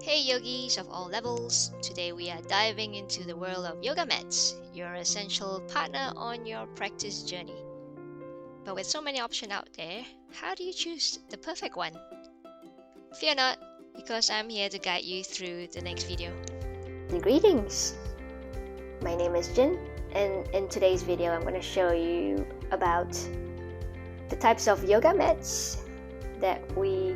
Hey yogis of all levels, today we are diving into the world of yoga mats, your essential partner on your practice journey. But with so many options out there, how do you choose the perfect one? Fear not, because I'm here to guide you through the next video. Greetings! My name is Jin, and in today's video I'm going to show you about the types of yoga mats that we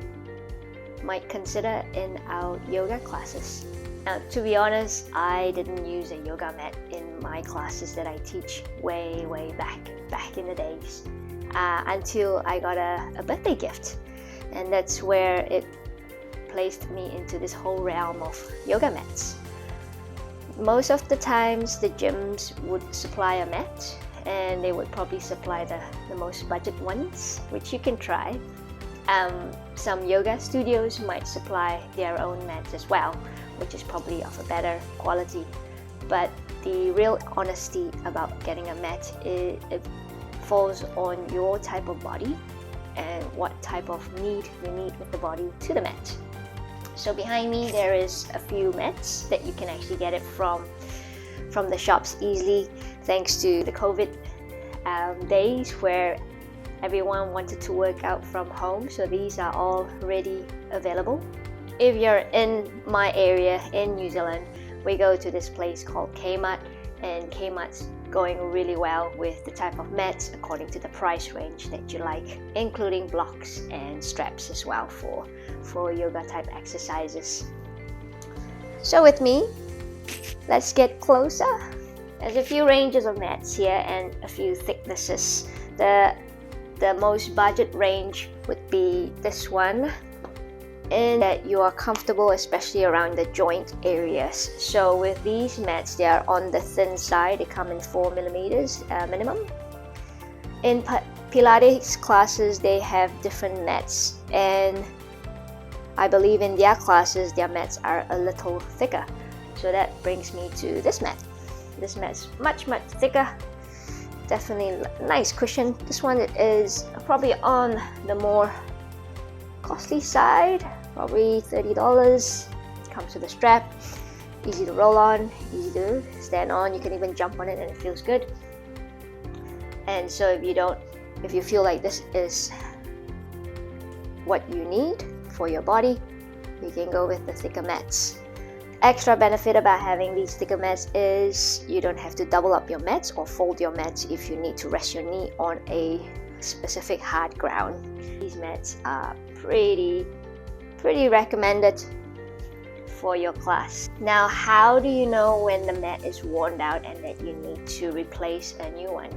might consider in our yoga classes. Now, to be honest, I didn't use a yoga mat in my classes that I teach way back in the days until I got a birthday gift, and that's where it placed me into this whole realm of yoga mats. Most of the times the gyms would supply a mat, and they would probably supply the most budget ones, which you can try. Some yoga studios might supply their own mats as well, which is probably of a better quality. But the real honesty about getting a mat, it falls on your type of body and what type of need you need with the body to the mat. So behind me there is a few mats that you can actually get it from the shops easily, thanks to the COVID days where everyone wanted to work out from home, so these are all ready available. If you're in my area in New Zealand, we go to this place called Kmart, and Kmart's going really well with the type of mats according to the price range that you like, including blocks and straps as well for yoga type exercises. So with me, let's get closer. There's a few ranges of mats here and a few thicknesses. The most budget range would be this one, in that you are comfortable, especially around the joint areas. So with these mats, they are on the thin side. They come in 4mm minimum. In Pilates classes, they have different mats, and I believe in their classes, their mats are a little thicker. So that brings me to this mat. This mat's much thicker. Definitely nice cushion. This one is probably on the more costly side, probably $30. Comes with a strap, easy to roll on, easy to stand on. You can even jump on it and it feels good. And so if you feel like this is what you need for your body, you can go with the thicker mats. Extra benefit about having these thicker mats is you don't have to double up your mats or fold your mats if you need to rest your knee on a specific hard ground. These mats are pretty recommended for your class. Now, how do you know when the mat is worn out and that you need to replace a new one?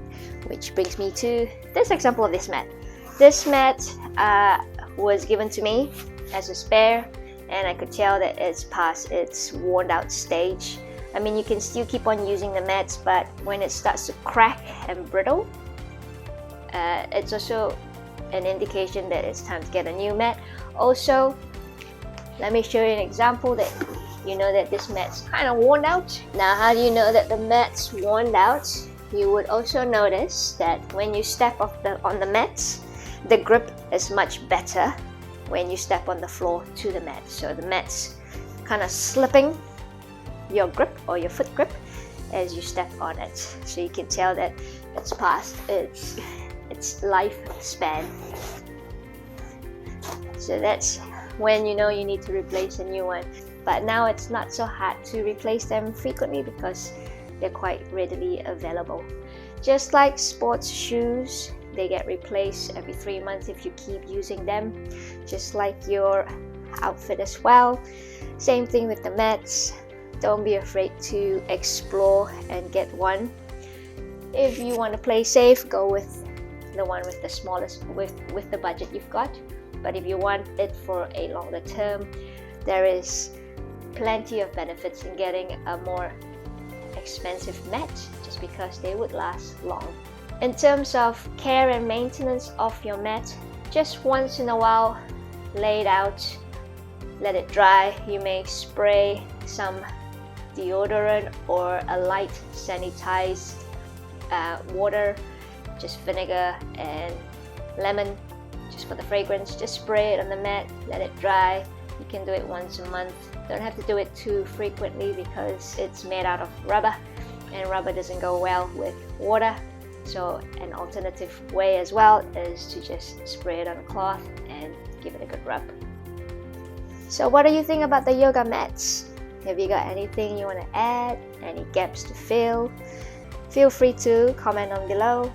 Which brings me to this example of this mat. This mat was given to me as a spare, and I could tell that it's past its worn out stage. I mean, you can still keep on using the mats, but when it starts to crack and brittle, it's also an indication that it's time to get a new mat. Also, let me show you an example that you know that this mat's kind of worn out. Now, how do you know that the mat's worn out? You would also notice that when you step on the mats, the grip is much better when you step on the floor to the mat. So the mat's kind of slipping your grip or your foot grip as you step on it. So you can tell that it's past its lifespan. So that's when you know you need to replace a new one. But now it's not so hard to replace them frequently because they're quite readily available. Just like sports shoes, they get replaced every 3 months if you keep using them, just like your outfit as well. Same thing with the mats. Don't be afraid to explore and get one. If you want to play safe, go with the one with the smallest, with the budget you've got. But if you want it for a longer term, there is plenty of benefits in getting a more expensive mat, just because they would last long. In terms of care and maintenance of your mat, just once in a while, lay it out, let it dry. You may spray some deodorant or a light sanitized water, just vinegar and lemon, just for the fragrance. Just spray it on the mat, let it dry, You can do it once a month. Don't have to do it too frequently because it's made out of rubber, and rubber doesn't go well with water. So an alternative way as well is to just spray it on a cloth and give it a good rub. So what do you think about the yoga mats? Have you got anything you want to add? Any gaps to fill? Feel free to comment on below.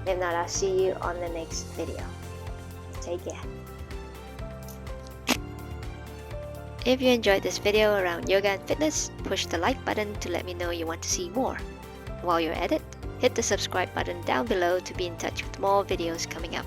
If not, I'll see you on the next video. Take care. If you enjoyed this video around yoga and fitness, push the like button to let me know you want to see more. While you're at it, hit the subscribe button down below to be in touch with more videos coming up.